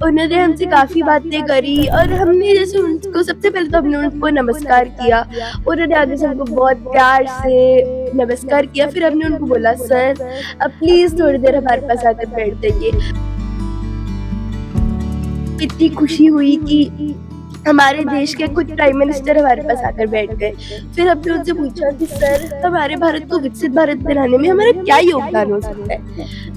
उन्होंने हमसे काफ़ी बातें करी और हमने जैसे उनको सबसे पहले तो हमने उनको नमस्कार किया। उन्होंने आगे से हमको बहुत प्यार से नमस्कार किया, फिर हमने उनको बोला, "सर, आप प्लीज़ थोड़ी देर हमारे पास आकर बैठ जाइए।" इतनी खुशी हुई कि हमारे देश के खुद प्राइम मिनिस्टर हमारे पास आकर बैठ गए। फिर हमने उनसे पूछा कि सर, हमारे भारत को विकसित भारत बनाने में हमारा क्या योगदान हो सकता है?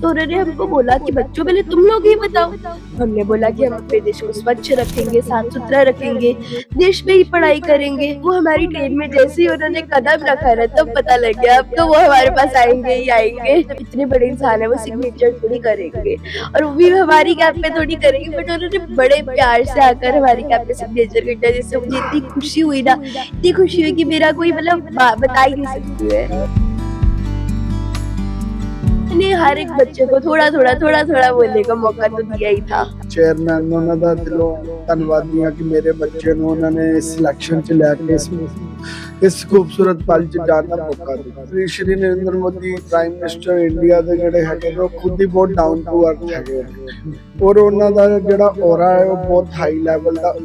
तो उन्होंने हमको बोला कि बच्चों पहले तुम लोग ही बताओ। हमने बोला कि हम अपने देश को स्वच्छ रखेंगे, साफ-सुथरा रखेंगे, देश में ही पढ़ाई करेंगे। वो हमारी ट्रेन में जैसे ही उन्होंने कदम रखा ना तब पता लग गया अब तो वो हमारे पास आएँगे ही आएँगे। इतने बड़े इंसान हैं वो सिग्नेचर थोड़ी करेंगे और वो भी हमारी कैप पे थोड़ी करेंगे, बट उन्होंने बड़े प्यार से आकर हमारी कैप पे सिग्नेचर कर दिया जिससे मुझे इतनी खुशी हुई ना, इतनी खुशी हुई कि मेरा कोई मतलब बता ही नहीं सकती मैं। मैंने हर एक बच्चे को थोड़ा-थोड़ा बोलने का मौका तो दिया ही था। चेयरमैन ਉਹਨਾਂ ਦਾ ਦਿਲੋਂ ਧੰਨਵਾਦੀ ਹਾਂ ਕਿ ਮੇਰੇ ਬੱਚੇ ਨੂੰ ਉਹਨਾਂ ਨੇ ਸਿਲੈਕਸ਼ਨ 'ਚ ਲੈ ਕੇ ਇਸ ਖੂਬਸੂਰਤ ਪਲ 'ਚ ਜਾਣ ਦਾ ਮੌਕਾ ਦਿੱਤਾ। Shri Narendra Modi prime minister India ਦੇ ਜਿਹੜੇ ਹੈਗੇ ਨੇ ਉਹ ਖੁਦ ਹੀ ਬਹੁਤ ਡਾਊਨ ਟੂ ਅਰਥ ਹੈਗੇ ਔਰ ਉਹਨਾਂ ਦਾ ਜਿਹੜਾ ਔਰਾ ਹੈ ਉਹ ਬਹੁਤ ਹਾਈ ਲੈਵਲ ਦਾ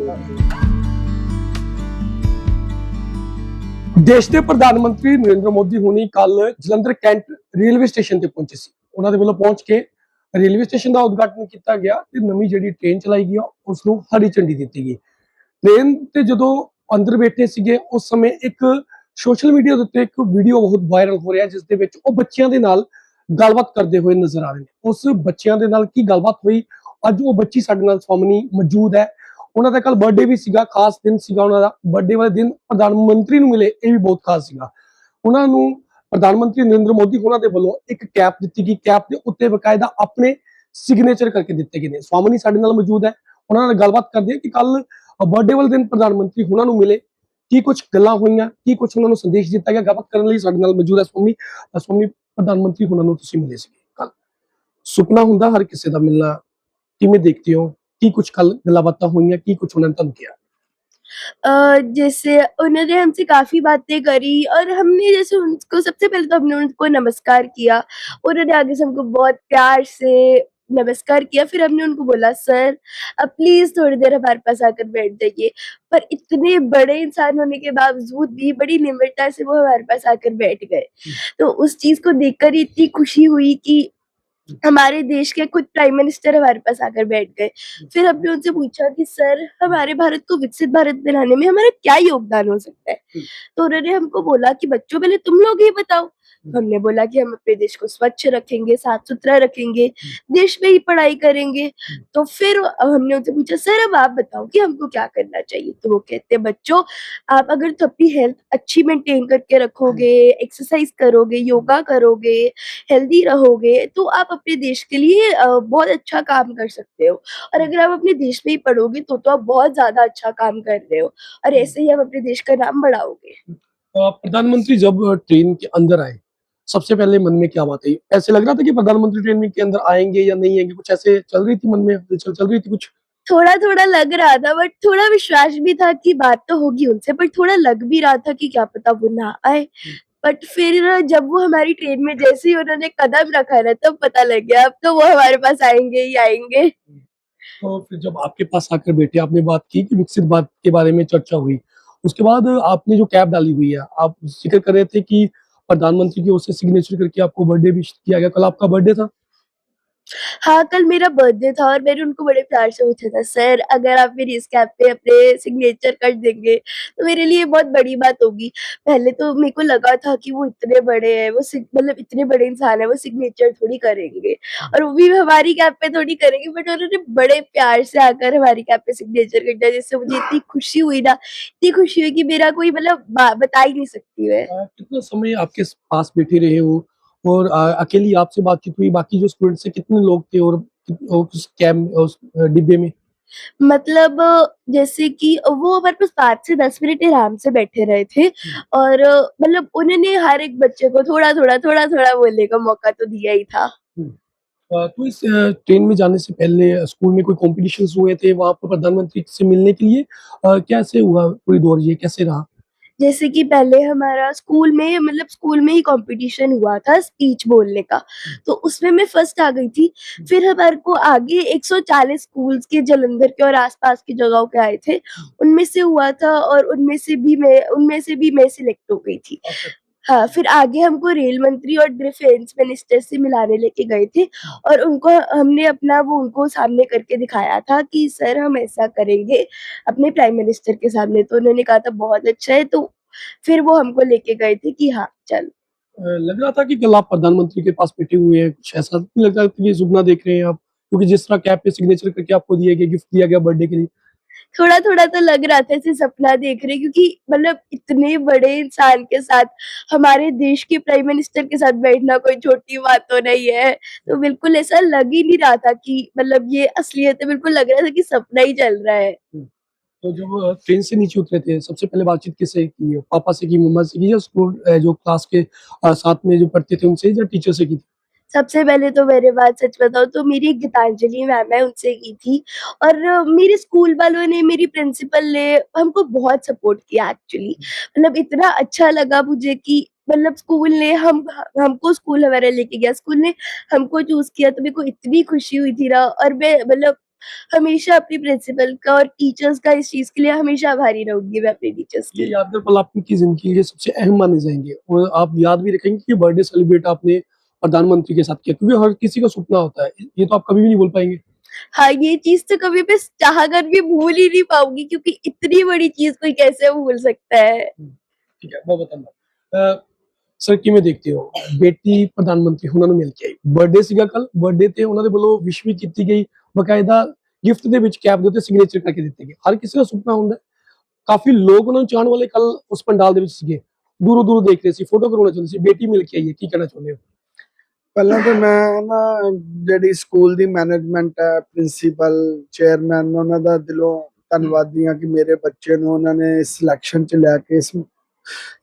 ਦੇਸ਼ ਦੇ ਪ੍ਰਧਾਨ ਮੰਤਰੀ ਨਰਿੰਦਰ ਮੋਦੀ ਹੁਣੀ ਕੱਲ ਜਲੰਧਰ ਕੈਂਟ ਰੇਲਵੇ ਸਟੇਸ਼ਨ ਤੇ ਪਹੁੰਚੇ ਸੀ। ਉਹਨਾਂ ਦੇ ਵੱਲੋਂ ਪਹੁੰਚ ਕੇ ਰੇਲਵੇ ਸਟੇਸ਼ਨ ਦਾ ਉਦਘਾਟਨ ਕੀਤਾ ਗਿਆ ਤੇ ਨਵੀਂ ਜਿਹੜੀ ਟ੍ਰੇਨ ਚਲਾਈ ਗਈ ਉਸ ਨੂੰ ਹਰੀ ਝੰਡੀ ਦਿੱਤੀ ਗਈ। ਟ੍ਰੇਨ ਤੇ ਜਦੋਂ ਅੰਦਰ ਬੈਠੇ ਸੀਗੇ ਉਸ ਸਮੇਂ ਇੱਕ ਸੋਸ਼ਲ ਮੀਡੀਆ ਦੇ ਉੱਤੇ ਇੱਕ ਵੀਡੀਓ ਬਹੁਤ ਵਾਇਰਲ ਹੋ ਰਿਹਾ ਜਿਸ ਦੇ ਵਿੱਚ ਉਹ ਬੱਚਿਆਂ ਦੇ ਨਾਲ ਗੱਲਬਾਤ ਕਰਦੇ ਹੋਏ ਨਜ਼ਰ ਆ ਰਹੇ ਨੇ। ਉਸ ਬੱਚਿਆਂ ਦੇ ਨਾਲ ਕੀ ਗੱਲਬਾਤ ਹੋਈ ਅੱਜ ਉਹ ਬੱਚੀ ਸਾਡੇ ਨਾਲ ਸਾਹਮਣੇ ਮੌਜੂਦ ਹੈ। ਉਹਨਾਂ ਦਾ ਕੱਲ ਬਰਥਡੇ ਵੀ ਸੀਗਾ, ਖਾਸ ਦਿਨ ਸੀਗਾ ਉਹਨਾਂ ਦਾ। ਬਰਥਡੇ ਵਾਲੇ ਦਿਨ ਪ੍ਰਧਾਨ ਮੰਤਰੀ ਨੂੰ ਮਿਲੇ ਇਹ ਵੀ ਬਹੁਤ ਖਾਸ ਸੀਗਾ। ਉਹਨਾਂ ਨੂੰ ਪ੍ਰਧਾਨ ਮੰਤਰੀ ਨਰਿੰਦਰ ਮੋਦੀ ਉਹਨਾਂ ਦੇ ਵੱਲੋਂ ਇੱਕ ਕੈਪ ਦਿੱਤੀ ਗਈ। ਕੈਪ ਦੇ ਉੱਤੇ ਬਕਾਇਦਾ ਆਪਣੇ ਸਿਗਨੇਚਰ ਕਰਕੇ ਦਿੱਤੇ ਗਏ ਨੇ। ਸਵਾਮੀ ਸਾਡੇ ਨਾਲ ਮੌਜੂਦ ਹੈ, ਉਹਨਾਂ ਨਾਲ ਗੱਲਬਾਤ ਕਰਦੇ ਹਾਂ ਕਿ ਕੱਲ ਬਰਥਡੇ ਵਾਲੇ ਦਿਨ ਪ੍ਰਧਾਨ ਮੰਤਰੀ ਉਹਨਾਂ ਨੂੰ ਮਿਲੇ, ਕੀ ਕੁਝ ਗੱਲਾਂ ਹੋਈਆਂ, ਕੀ ਕੁਝ ਉਹਨਾਂ ਨੂੰ ਸੰਦੇਸ਼ ਦਿੱਤਾ ਗਿਆ। ਗੱਲਬਾਤ ਕਰਨ ਲਈ ਸਾਡੇ ਨਾਲ ਮੌਜੂਦ ਹੈ ਸਵਾਮੀ। ਸਵਾਮੀ, ਪ੍ਰਧਾਨ ਮੰਤਰੀ ਉਹਨਾਂ ਨੂੰ ਤੁਸੀਂ ਮਿਲੇ ਸੀ ਕੱਲ। ਸੁਪਨਾ ਹੁੰਦਾ ਹਰ ਕਿਸੇ ਦਾ ਮਿਲਣਾ, ਕਿਵੇਂ ਦੇਖਦੇ ਹੋ? ਕੀ कुछ कल गल्लां-बातां हुई, की कुछ उन्होंने तुहानूं किया? जैसे उन्होंने हमसे काफ़ी बातें करी और हमने जैसे उनको सबसे पहले तो हमने उनको नमस्कार किया। उन्होंने आगे से हमको बहुत प्यार से नमस्कार किया, फिर हमने उनको बोला, "सर, आप प्लीज़ थोड़ी देर हमारे पास आकर बैठ जाइए।" पर इतने बड़े इंसान होने के बावजूद भी बड़ी निम्रता से वो हमारे पास आकर बैठ गए। तो उस चीज़ को देखकर ही इतनी खुशी हुई कि हमारे देश के खुद प्राइम मिनिस्टर हमारे पास आकर बैठ गए। फिर हमने उनसे पूछा कि सर, हमारे भारत को विकसित भारत बनाने में हमारा क्या योगदान हो सकता है? तो उन्होंने हमको बोला कि बच्चों पहले तुम लोग ही बताओ। हमने बोला कि हम अपने देश को स्वच्छ रखेंगे, साफ-सुथरा रखेंगे, देश में ही पढ़ाई करेंगे। तो फिर हमने उनसे पूछा, सर अब आप बताओ कि हमको क्या करना चाहिए? तो वो कहते हैं, बच्चों आप अगर तो अपनी हेल्थ अच्छी मेंटेन करके रखोगे, एक्सरसाइज करोगे, योगा करोगे, हेल्दी रहोगे, तो आप अपने देश के लिए बहुत अच्छा काम कर सकते हो। और अगर आप अपने देश में ही पढ़ोगे तो आप बहुत ज़्यादा अच्छा काम कर रहे हो और ऐसे ही आप अपने देश का नाम बढ़ाओगे। प्रधानमंत्री जब ट्रेन के अंदर आए, सबसे पहले मन में क्या बात आई? ऐसे लग रहा था कि प्रधानमंत्री ट्रेन में के अंदर आएँगे या नहीं आएँगे? कुछ ऐसे चल रही थी मन में हलचल चल रही थी कुछ? थोड़ा-थोड़ा लग रहा था बट थोड़ा विश्वास भी था कि बात तो होगी उनसे, पर थोड़ा लग भी रहा था कि क्या पता वो ना आए। बट फिर जब वो हमारी ट्रेन में जैसे ही उन्होंने कदम रखा ना तब पता लग गया अब तो वो हमारे पास आएँगे ही आएँगे। तो फिर जब आपके पास आकर बैठे, आपने बात की कि विकसित भारत के बारे में चर्चा हुई। उसके बाद आपने जो कैप डाली हुई है, आप ज़िक्र कर रहे थे कि प्रधानमंत्री की ओर से सिग्नेचर करके आपको बर्थडे विश किया गया। कल आपका बर्थडे था? हाँ, कल मेरा बर्थडे था और मैंने उनको बड़े प्यार से पूछा था, "सर, अगर आप मेरी इस कैप पे अपने सिग्नेचर कर देंगे, तो मेरे लिए बहुत बड़ी बात होगी।" पहले तो मेरे को लगा था कि वो इतने बड़े हैं, वो मतलब इतने बड़े इंसान हैं, वो सिग्नेचर थोड़ी करेंगे और वो भी हमारी कैप पे थोड़ी करेंगे, बट उन्होंने बड़े प्यार से आकर हमारी कैप पे सिग्नेचर कर दिया, जिससे मुझे इतनी खुशी हुई ना, इतनी खुशी हुई कि मेरा कोई मतलब बता ही नहीं सकती मैं। कितना समय आपके पास बैठे रहे हो और अकेली आपसे बातचीत हुई, बाकी जो स्टूडेंट्स थे कितने लोग थे और उस उस डिब्बे में? मतलब जैसे कि वो हमारे पास 5 से 10 मिनट आराम से बैठे रहे थे और मतलब उन्होंने हर एक बच्चे को थोड़ा-थोड़ा बोलने का मौका तो दिया ही था। हुँ। तो इस ट्रेन में जाने से पहले स्कूल में कोई कॉम्पिटिशन्स हुए थे वहाँ पर प्रधानमंत्री से मिलने के लिए? कैसे हुआ पूरी दौर ये कैसे रहा? जैसे कि पहले हमारा स्कूल में मतलब स्कूल में ही कॉम्पिटिशन हुआ था स्पीच बोलने का, तो उसमें मैं फर्स्ट आ गई थी। फिर हमारे को आगे 140 स्कूल्स के जालंधर के और आस-पास की जगहों के आए थे, उनमें से हुआ था और उनमें से भी मैं सिलेक्ट हो गई थी। हाँ, फिर आगे हमको रेल मंत्री और डिफेंस मिनिस्टर से मिलाने लेके गए थे और उनको हमने अपना वो उनको सामने करके दिखाया था कि सर हम ऐसा करेंगे अपने प्राइम मिनिस्टर के सामने, तो उन्होंने कहा था बहुत अच्छा है, तो फिर वो हमको लेके गए थे कि हाँ, चल। लग रहा था कि कल आप प्रधानमंत्री के पास बैठे हुए हैं, कुछ ऐसा नहीं लगता कि ये सपना देख रहे हैं आप? क्योंकि जिस तरह कैप पे सिग्नेचर करके आपको दिए गए, गिफ्ट दिया गया बर्थडे के लिए। थोड़ा-थोड़ा तो लग रहा था ऐसे सपना देख रहे, क्योंकि मतलब इतने बड़े इंसान के साथ, हमारे देश के प्राइम मिनिस्टर के साथ बैठना कोई छोटी बात तो नहीं है। तो बिल्कुल ऐसा लग ही नहीं रहा था कि मतलब ये असलियत है, बिल्कुल लग रहा था कि सपना ही चल रहा है। तो जब ट्रेन से नीचे उतरे थे, सबसे पहले बातचीत किससे की? पापा से की, मम्मा से की या स्कूल जो क्लास के साथ में जो पढ़ते थे उनसे या टीचर से की थी? सबसे पहले तो मैंने बात सच बताऊँ तो मेरी एक गीतांजलि मैम है उनसे की थी और मेरे स्कूल वालों ने, मेरी प्रिंसिपल ने हमको बहुत सपोर्ट किया एक्चुअली। मतलब इतना अच्छा लगा मुझे कि मतलब स्कूल ने हमको स्कूल हमारा लेके गया, स्कूल ने हमको चूज़ किया, तो मेरे को इतनी खुशी हुई थी ना। और मैं मतलब हमेशा अपनी प्रिंसिपल का और टीचर्स का इस चीज़ के लिए हमेशा आभारी रहूँगी मैं अपने टीचर्स ये की। यादगार पल आपकी ज़िंदगी के सबसे अहम माने जाएँगे और आप याद भी रखेंगे कि बर्थडे सेलिब्रेट आपने प्रधानमंत्री के साथ किया, क्योंकि हर किसी का सपना होता है। ये तो आप कभी भी नहीं भूल पाएँगे। हाँ, ये चीज़ तो कभी मैं चाह कर भी भूल ही नहीं पाऊँगी, क्योंकि इतनी बड़ी चीज़ कोई कैसे भूल सकता है। ठीक है, बहुत धन्यवाद। ਸਰ ਕਿਵੇਂ ਦੇਖਦੇ ਹੋ ਬੇਟੀ ਪ੍ਰਧਾਨ ਮੰਤਰੀ ਉਹਨਾਂ ਨੂੰ ਮਿਲ ਕੇ ਆਈ, ਬਰਥਡੇ ਸੀਗਾ ਕੱਲ, ਬਰਥਡੇ ਤੇ ਉਹਨਾਂ ਦੇ ਵੱਲੋਂ ਵਿਸ਼ ਵੀ ਕੀਤੀ ਗਈ, ਬਕਾਇਦਾ ਗਿਫਟ ਦੇ ਵਿੱਚ ਕੈਪ ਦੇ ਉੱਤੇ ਸਿਗਨੇਚਰ ਕਰਕੇ ਦਿੱਤੇ ਗਏ। ਹਰ ਕਿਸੇ ਦਾ ਸੁਪਨਾ ਹੁੰਦਾ ਹੈ। ਕਾਫੀ ਲੋਕ ਉਹਨਾਂ ਨੂੰ ਚਾਹਣ ਵਾਲੇ ਕੱਲ ਉਸ ਪੰਡਾਲ ਦੇ ਵਿੱਚ ਸੀਗੇ, ਦੂਰੋਂ ਦੂਰੋਂ ਦੇਖ ਰਹੇ ਸੀ, ਫੋਟੋ ਕਰਾਉਣਾ ਚਾਹੁੰਦੇ ਸੀ। ਬੇਟੀ ਮਿਲ ਕੇ ਆਈ ਹੈ, ਕੀ ਕਹਿਣਾ ਚਾਹੁੰਦੇ ਹੋ? ਪਹਿਲਾਂ ਤਾਂ ਮੈਂ ਨਾ ਜਿਹੜੀ ਸਕੂਲ ਦੀ ਮੈਨੇਜਮੈਂਟ ਹੈ, ਪ੍ਰਿੰਸੀਪਲ, ਚੇਅਰਮੈਨ, ਉਹਨਾਂ ਦਾ ਦਿਲੋਂ ਧੰਨਵਾਦੀ ਹਾਂ ਕਿ ਮੇਰੇ ਬੱਚੇ ਨੂੰ ਉਹਨਾਂ ਨੇ ਸਿਲੈਕਸ਼ਨ 'ਚ ਲੈ ਕੇ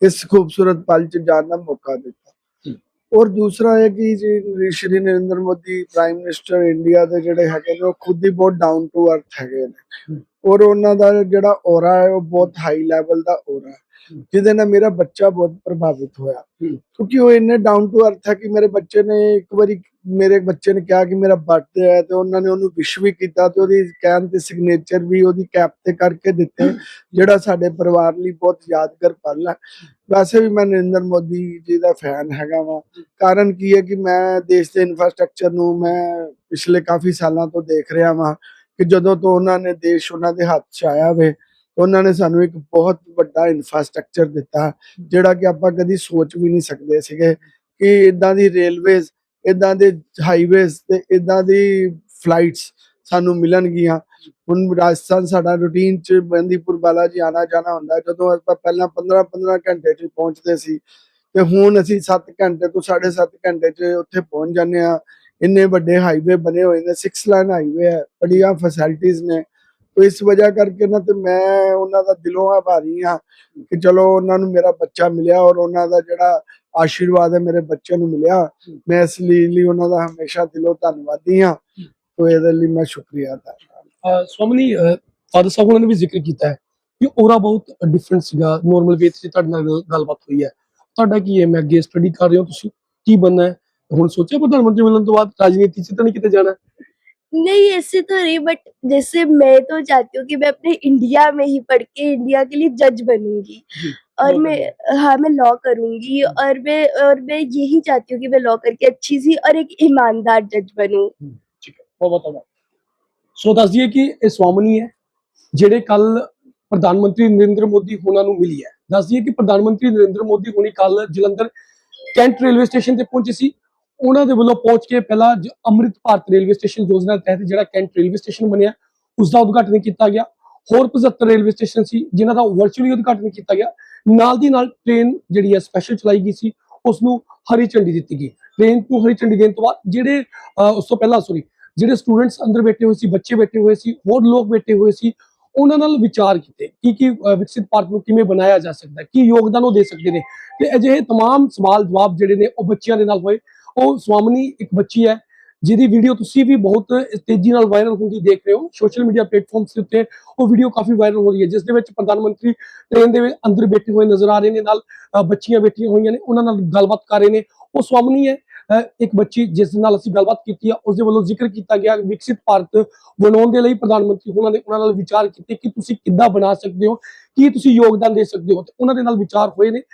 ਇਸ ਖੂਬਸੂਰਤ ਪਲ 'ਚ ਜਾਣ ਦਾ ਮੌਕਾ ਦਿੱਤਾ। ਔਰ ਦੂਸਰਾ ਇਹ ਕਿ ਜੀ Shri Narendra Modi prime minister India ਦੇ ਜਿਹੜੇ ਹੈਗੇ ਨੇ, ਉਹ ਖੁਦ ਹੀ ਬਹੁਤ ਡਾਊਨ ਟੂ ਅਰਥ ਹੈਗੇ ਨੇ ਔਰ ਉਹਨਾਂ ਦਾ ਜਿਹੜਾ ਔਰਾ ਹੈ ਉਹ ਬਹੁਤ ਹਾਈ ਲੈਵਲ ਦਾ ਔਰਾ ਹੈ, ਜਿਹਦੇ ਨਾਲ ਮੇਰਾ ਬੱਚਾ ਬਹੁਤ ਪ੍ਰਭਾਵਿਤ ਹੋਇਆ ਕਿਉਂਕਿ ਉਹ ਇੰਨੇ ਡਾਊਨ ਟੂ ਅਰਥ ਹੈ ਕਿ ਮੇਰੇ ਬੱਚੇ ਨੇ ਇੱਕ ਵਾਰੀ ਮੇਰੇ ਬੱਚੇ ਨੇ ਕਿਹਾ ਕਿ ਮੇਰਾ ਬਰਥਡੇ ਹੈ ਤੇ ਉਹਨਾਂ ਨੇ ਉਹਨੂੰ ਵਿਸ਼ ਵੀ ਕੀਤਾ ਤੇ ਉਹਦੀ ਕਹਿਣ ਤੇ ਸਿਗਨੇਚਰ ਵੀ ਉਹਦੀ ਕੈਪ ਤੇ ਕਰਕੇ ਦਿੱਤੇ, ਜਿਹੜਾ ਸਾਡੇ ਪਰਿਵਾਰ ਲਈ ਬਹੁਤ ਯਾਦਗਾਰ ਪਲ ਹੈ। ਵੈਸੇ ਵੀ ਮੈਂ ਨਰਿੰਦਰ ਮੋਦੀ ਜੀ ਦਾ ਫੈਨ ਹੈਗਾ ਵਾ। ਕਾਰਨ ਕੀ ਹੈ ਕਿ ਮੈਂ ਦੇਸ਼ ਦੇ ਇਨਫਰਾਸਟ੍ਰਕਚਰ ਨੂੰ ਮੈਂ ਪਿਛਲੇ ਕਾਫੀ ਸਾਲਾਂ ਤੋਂ ਦੇਖ ਰਿਹਾ ਵਾਂ ਕਿ ਜਦੋਂ ਤੋਂ ਉਹਨਾਂ ਨੇ ਦੇਸ਼ ਉਹਨਾਂ ਦੇ ਹੱਥ 'ਚ ਆਇਆ ਵੇ, ਉਹਨਾਂ ਨੇ ਸਾਨੂੰ ਇੱਕ ਬਹੁਤ ਵੱਡਾ ਇਨਫਰਾਸਟ੍ਰਕਚਰ ਦਿੱਤਾ ਜਿਹੜਾ ਕਿ ਆਪਾਂ ਕਦੀ ਸੋਚ ਵੀ ਨਹੀਂ ਸਕਦੇ ਸੀਗੇ ਕਿ ਇਦਾਂ ਦੀ ਰੇਲਵੇਜ਼, ਇਦਾਂ ਦੇ ਹਾਈਵੇਜ਼ ਤੇ ਇਦਾਂ ਦੀ ਫਲਾਈਟਸ ਸਾਨੂੰ ਮਿਲਣਗੀਆਂ। ਹੁਣ ਰਾਜਸਥਾਨ ਸਾਡਾ ਰੂਟੀਨ 'ਚ ਬੰਦੀਪੁਰ ਬਾਲਾਜੀ ਆਣਾ ਜਾਣਾ ਹੁੰਦਾ, ਜਦੋਂ ਆਪਾਂ ਪਹਿਲਾਂ 15-15 ਘੰਟੇ 'ਚ ਪਹੁੰਚਦੇ ਸੀ ਤੇ ਹੁਣ ਅਸੀਂ 7 ਘੰਟੇ ਤੋਂ 7.5 ਘੰਟੇ 'ਚ ਉੱਥੇ ਪਹੁੰਚ ਜਾਂਦੇ ਹਾਂ। ਇੰਨੇ ਵੱਡੇ ਹਾਈਵੇ ਬਣੇ ਹੋਏ ਨੇ, 6 ਲਾਈਨ ਹਾਈਵੇ ਹੈ, ਬੜੀਆਂ ਫੈਸਿਲਿਟੀਜ਼ ਨੇ। ਤੋ ਇਸ ਵਜ੍ਹਾ ਕਰਕੇ ਨਾ ਤੇ ਮੈਂ ਉਹਨਾਂ ਦਾ ਦਿਲੋਂ ਆਭਾਰੀ ਹਾਂ ਕਿ ਚਲੋ ਉਹਨਾਂ ਨੂੰ ਮੇਰਾ ਬੱਚਾ ਮਿਲਿਆ ਔਰ ਉਹਨਾਂ ਦਾ ਜਿਹੜਾ ਆਸ਼ੀਰਵਾਦ ਹੈ ਮੇਰੇ ਬੱਚੇ ਨੂੰ ਮਿਲਿਆ। ਮੈਂ ਇਸ ਲਈ ਉਹਨਾਂ ਦਾ ਹਮੇਸ਼ਾ ਦਿਲੋਂ ਧੰਨਵਾਦੀ ਹਾਂ। ਤੋ ਇਹਦੇ ਲਈ ਮੈਂ ਸ਼ੁਕਰੀਆ ਅਦਾ ਕਰਦਾ। ਸਵਾਮੀ, ਫਾਦਰ ਸਾਹਿਬ ਉਹਨਾਂ ਨੇ ਵੀ ਜ਼ਿਕਰ ਕੀਤਾ ਹੈ ਕਿ ਔਰਾ ਬਹੁਤ ਡਿਫਰੈਂਟ ਸੀਗਾ। ਨੋਰਮਲ ਵੇ 'ਚ ਤੁਹਾਡੇ ਨਾਲ ਗੱਲਬਾਤ ਹੋਈ ਹੈ। ਤੁਹਾਡਾ ਕੀ ਹੈ? ਮੈਂ ਅੱਗੇ ਸਟੱਡੀ ਕਰ ਰਹੇ ਹੋ, ਤੁਸੀਂ ਕੀ ਬਣਨਾ ਹੈ? ਹੁਣ ਸੋਚਿਆ ਪ੍ਰਧਾਨ ਮੰਤਰੀ ਮਿਲਣ ਤੋਂ ਬਾਅਦ ਰਾਜਨੀਤੀ 'ਚ ਤਾਂ नहीं किते जाना? नहीं, ऐसे तो नहीं, बट जैसे मैं तो चाहती हूँ कि मैं अपने इंडिया में ही पढ़ के इंडिया के लिए जज बनूँगी जी, और लॉ मैं करना। हाँ, मैं लॉ करूँगी और मैं यही चाहती हूँ कि मैं लॉ करके अच्छी-सी और एक ईमानदार जज बनूँ। ठीक है, बहुत धन्यवाद। ਸੋ ਦੱਸ ਦਈਏ ਕਿ ਇਹ ਸਵਾਮਣੀ ਹੈ ਜਿਹੜੇ ਕੱਲ ਪ੍ਰਧਾਨ ਮੰਤਰੀ ਨਰਿੰਦਰ ਮੋਦੀ ਹੋਣਾ ਨੂੰ ਮਿਲੀ ਹੈ। ਦੱਸ ਦਈਏ ਕਿ ਪ੍ਰਧਾਨ ਮੰਤਰੀ ਨਰਿੰਦਰ ਮੋਦੀ ਹੋਣੀ ਕੱਲ ਜਲੰਧਰ ਕੈਂਟ ਰੇਲਵੇ ਸਟੇਸ਼ਨ ਤੇ ਪਹੁੰਚੇ ਸੀ। ਉਹਨਾਂ ਦੇ ਵੱਲੋਂ ਪਹੁੰਚ ਕੇ ਪਹਿਲਾਂ ਅੰਮ੍ਰਿਤ ਭਾਰਤ ਰੇਲਵੇ ਸਟੇਸ਼ਨ ਯੋਜਨਾ ਤਹਿਤ ਜਿਹੜਾ ਕੈਂਟ ਰੇਲਵੇ ਸਟੇਸ਼ਨ ਬਣਿਆ ਉਸ ਦਾ ਉਦਘਾਟਨ ਕੀਤਾ ਗਿਆ। ਹੋਰ 75 ਰੇਲਵੇ ਸਟੇਸ਼ਨ ਸੀ ਜਿਨ੍ਹਾਂ ਦਾ ਵਰਚੁਅਲੀ ਉਦਘਾਟਨ ਕੀਤਾ ਗਿਆ। ਨਾਲ ਦੀ ਨਾਲ ਟ੍ਰੇਨ ਜਿਹੜੀ ਹੈ ਸਪੈਸ਼ਲ ਚਲਾਈ ਗਈ ਸੀ, ਉਸ ਨੂੰ ਹਰੀ ਝੰਡੀ ਦਿੱਤੀ ਗਈ। ਟ੍ਰੇਨ ਨੂੰ ਹਰੀ ਝੰਡੀ ਦੇਣ ਤੋਂ ਬਾਅਦ ਜਿਹੜੇ ਉਸ ਤੋਂ ਪਹਿਲਾਂ ਜਿਹੜੇ ਸਟੂਡੈਂਟਸ ਅੰਦਰ ਬੈਠੇ ਹੋਏ ਸੀ, ਬੱਚੇ ਬੈਠੇ ਹੋਏ ਸੀ, ਹੋਰ ਲੋਕ ਬੈਠੇ ਹੋਏ ਸੀ, ਉਹਨਾਂ ਨਾਲ ਵਿਚਾਰ ਕੀਤੇ ਕਿ ਵਿਕਸਿਤ ਭਾਰਤ ਨੂੰ ਕਿਵੇਂ ਬਣਾਇਆ ਜਾ ਸਕਦਾ ਹੈ, ਕੀ ਯੋਗਦਾਨ ਉਹ ਦੇ ਸਕਦੇ ਨੇ। ਤੇ ਅਜਿਹੇ तमाम ਸਵਾਲ ਜਵਾਬ ਜਿਹੜੇ ਨੇ ਉਹ ਬੱਚਿਆਂ ਦੇ ਨਾਲ ਹੋਏ। ਉਹ ਸਵਾਮਣੀ ਇੱਕ ਬੱਚੀ ਹੈ ਜਿਹਦੀ ਵੀਡੀਓ ਤੁਸੀਂ ਵੀ ਬਹੁਤ ਤੇਜ਼ੀ ਨਾਲ ਵਾਇਰਲ ਹੁੰਦੀ ਦੇਖ ਰਹੇ ਹੋ ਸੋਸ਼ਲ ਮੀਡੀਆ ਪਲੇਟਫਾਰਮਸ ਦੇ ਉੱਤੇ। ਉਹ ਵੀਡੀਓ ਕਾਫੀ ਵਾਇਰਲ ਹੋ ਰਹੀ ਹੈ, ਜਿਸ ਦੇ ਵਿੱਚ ਪ੍ਰਧਾਨ ਮੰਤਰੀ ਟ੍ਰੇਨ ਦੇ ਅੰਦਰ ਬੈਠੇ ਹੋਏ ਨਜ਼ਰ ਆ ਰਹੇ ਨੇ, ਨਾਲ ਬੱਚੀਆਂ ਬੈਠੀਆਂ ਹੋਈਆਂ ਨੇ, ਉਹਨਾਂ ਨਾਲ ਗੱਲਬਾਤ ਕਰ ਰਹੇ ਨੇ। ਉਹ ਸਵਾਮਨੀ ਹੈ ਇੱਕ ਬੱਚੀ ਜਿਸ ਨਾਲ ਅਸੀਂ ਗੱਲਬਾਤ ਕੀਤੀ ਆ, ਉਸ ਦੇ ਵੱਲੋਂ ਜ਼ਿਕਰ ਕੀਤਾ ਗਿਆ ਵਿਕਸਿਤ ਭਾਰਤ ਬਣਾਉਣ ਦੇ ਲਈ ਪ੍ਰਧਾਨ ਮੰਤਰੀ ਉਹਨਾਂ ਨਾਲ ਵਿਚਾਰ ਕੀਤੇ ਕਿ ਤੁਸੀਂ ਕਿੱਦਾਂ ਬਣਾ ਸਕਦੇ ਹੋ, ਕੀ ਤੁਸੀਂ ਯੋਗਦਾਨ ਦੇ ਸਕਦੇ ਹੋ, ਤੇ ਉਹਨਾਂ ਦੇ ਨਾਲ ਵਿਚਾਰ ਹੋਏ ਨੇ।